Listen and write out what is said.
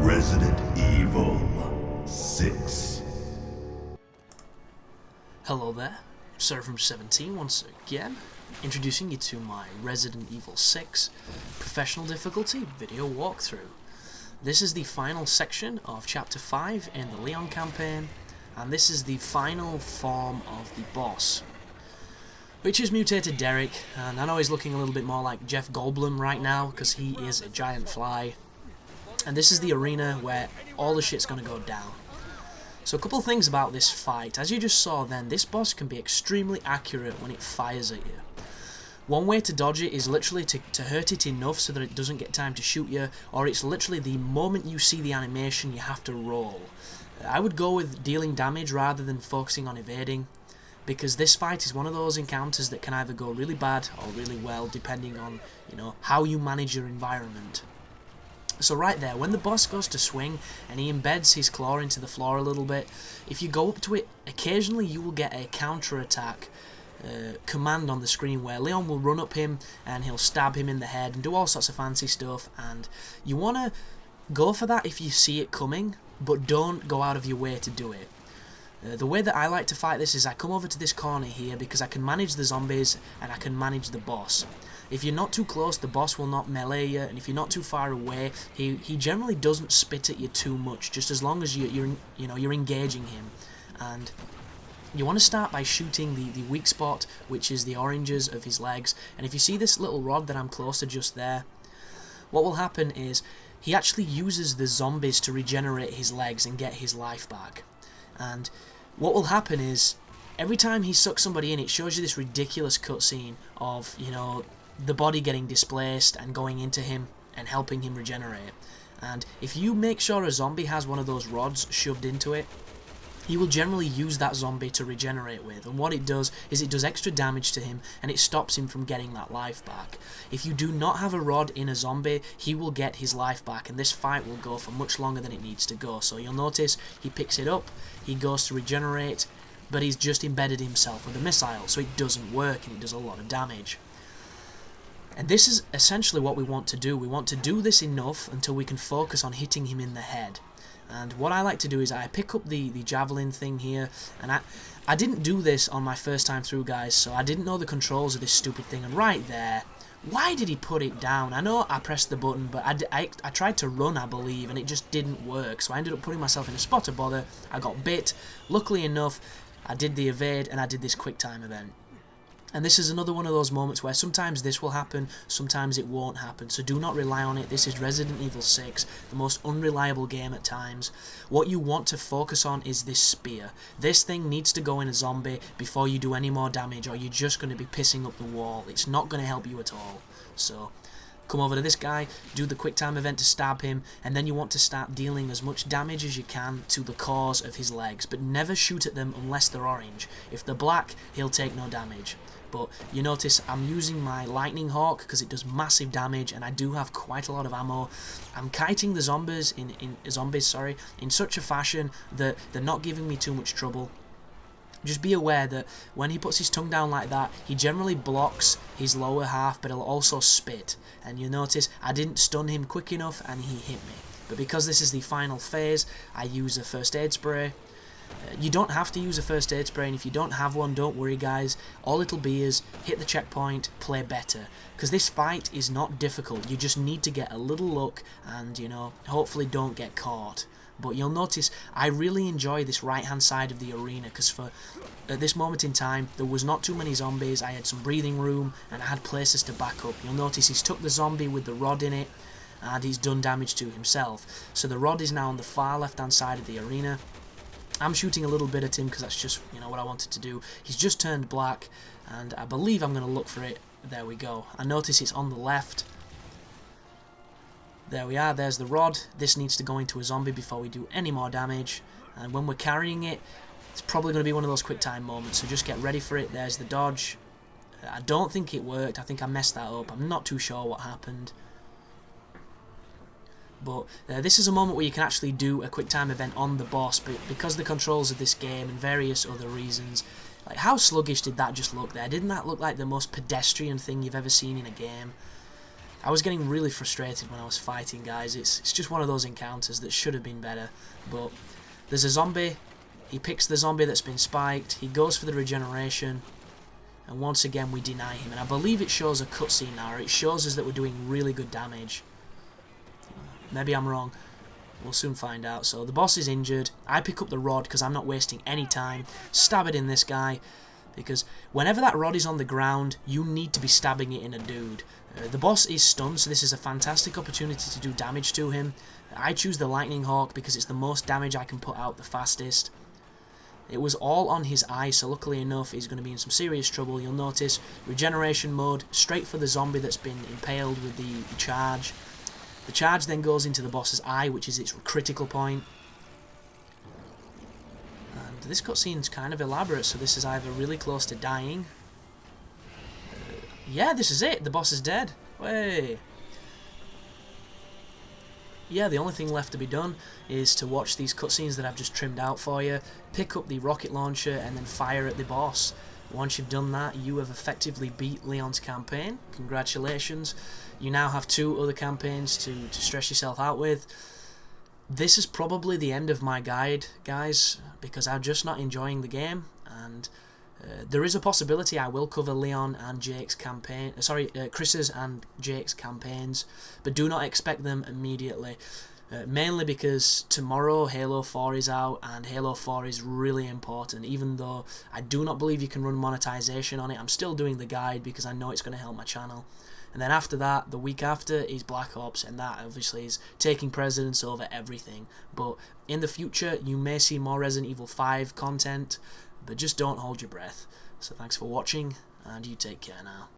Resident Evil 6. Hello there, Serafim17 once again, introducing you to my Resident Evil 6 Professional Difficulty video walkthrough. This is the final section of Chapter 5 in the Leon campaign, and this is the final form of the boss, which is Mutated Derek. And I know he's looking a little bit more like Jeff Goldblum right now because he is a giant fly. And this is the arena where all the shit's going to go down. So a couple of things about this fight. As you just saw then, this boss can be extremely accurate when it fires at you. One way to dodge it is literally to hurt it enough so that it doesn't get time to shoot you, or it's literally the moment you see the animation you have to roll. I would go with dealing damage rather than focusing on evading, because this fight is one of those encounters that can either go really bad or really well depending on, how you manage your environment. So right there, when the boss goes to swing and he embeds his claw into the floor a little bit, if you go up to it, occasionally you will get a counter-attack command on the screen where Leon will run up him and he'll stab him in the head and do all sorts of fancy stuff, and you want to go for that if you see it coming, but don't go out of your way to do it. The way that I like to fight this is I come over to this corner here because I can manage the zombies and I can manage the boss. If you're not too close, the boss will not melee you, and if you're not too far away, he generally doesn't spit at you too much, just as long as you're engaging him. And you want to start by shooting the weak spot, which is the oranges of his legs. And if you see this little rod that I'm close to just there, what will happen is he actually uses the zombies to regenerate his legs and get his life back. And what will happen is every time he sucks somebody in, it shows you this ridiculous cutscene of, the body getting displaced and going into him and helping him regenerate. And if you make sure a zombie has one of those rods shoved into it, he will generally use that zombie to regenerate with, and what it does is it does extra damage to him and it stops him from getting that life back. If you do not have a rod in a zombie, he will get his life back, and this fight will go for much longer than it needs to go. So you'll notice he picks it up, he goes to regenerate, but he's just embedded himself with a missile, so it doesn't work and it does a lot of damage. And this is essentially what we want to do. We want to do this enough until we can focus on hitting him in the head. And what I like to do is I pick up the javelin thing here, and I didn't do this on my first time through, guys, so I didn't know the controls of this stupid thing. And right there, why did he put it down? I know I pressed the button, but I tried to run, I believe, and it just didn't work. So I ended up putting myself in a spot of bother. I got bit. Luckily enough, I did the evade and I did this quick time event. And this is another one of those moments where sometimes this will happen, sometimes it won't happen, so do not rely on it. This is Resident Evil 6, the most unreliable game at times. What you want to focus on is this spear. This thing needs to go in a zombie before you do any more damage, or you're just going to be pissing up the wall. It's not going to help you at all. So come over to this guy, do the quick time event to stab him, and then you want to start dealing as much damage as you can to the cores of his legs, but never shoot at them unless they're orange. If they're black, he'll take no damage. But you notice I'm using my Lightning Hawk because it does massive damage, and I do have quite a lot of ammo. I'm kiting the zombies in such a fashion that they're not giving me too much trouble. Just be aware that when he puts his tongue down like that, he generally blocks his lower half, but he'll also spit. And you notice I didn't stun him quick enough and he hit me. But because this is the final phase, I use a first aid spray. You don't have to use a first aid spray, and if you don't have one, don't worry, guys. All it'll be is hit the checkpoint, play better. Because this fight is not difficult. You just need to get a little luck and, hopefully don't get caught. But you'll notice I really enjoy this right-hand side of the arena because at this moment in time, there was not too many zombies. I had some breathing room and I had places to back up. You'll notice he's took the zombie with the rod in it and he's done damage to himself. So the rod is now on the far left-hand side of the arena. I'm shooting a little bit at him because that's just, what I wanted to do. He's just turned black, and I believe I'm going to look for it. There we go. I notice it's on the left. There we are, there's the rod. This needs to go into a zombie before we do any more damage. And when we're carrying it, it's probably going to be one of those quick time moments, so just get ready for it. There's the dodge. I don't think it worked. I think I messed that up. I'm not too sure what happened. But this is a moment where you can actually do a quick time event on the boss, but because the controls of this game and various other reasons, like how sluggish did that just look there? Didn't that look like the most pedestrian thing you've ever seen in a game? I was getting really frustrated when I was fighting, guys. It's just one of those encounters that should have been better. But there's a zombie. He picks the zombie that's been spiked. He goes for the regeneration. And once again, we deny him. And I believe it shows a cutscene now, or it shows us that we're doing really good damage. Maybe I'm wrong. We'll soon find out. So the boss is injured. I pick up the rod because I'm not wasting any time. Stab it in this guy. Because whenever that rod is on the ground, you need to be stabbing it in a dude. The boss is stunned, so this is a fantastic opportunity to do damage to him. I choose the Lightning Hawk because it's the most damage I can put out the fastest. It was all on his eye, so luckily enough he's going to be in some serious trouble. You'll notice regeneration mode, straight for the zombie that's been impaled with the charge. The charge then goes into the boss's eye, which is its critical point. And this cutscene's kind of elaborate, so this is either really close to dying. Yeah, this is it. The boss is dead. Way. Yeah, the only thing left to be done is to watch these cutscenes that I've just trimmed out for you, pick up the rocket launcher, and then fire at the boss. Once you've done that, you have effectively beat Leon's campaign. Congratulations. You now have 2 other campaigns to stress yourself out with. This is probably the end of my guide, guys, because I'm just not enjoying the game, and there is a possibility I will cover Leon and Jake's campaign, Chris's and Jake's campaigns, but do not expect them immediately. Mainly because tomorrow Halo 4 is out, and Halo 4 is really important. Even though I do not believe you can run monetization on it, I'm still doing the guide because I know it's going to help my channel. And then after that, the week after, is Black Ops, and that obviously is taking precedence over everything. But in the future, you may see more Resident Evil 5 content, but just don't hold your breath. So thanks for watching, and you take care now.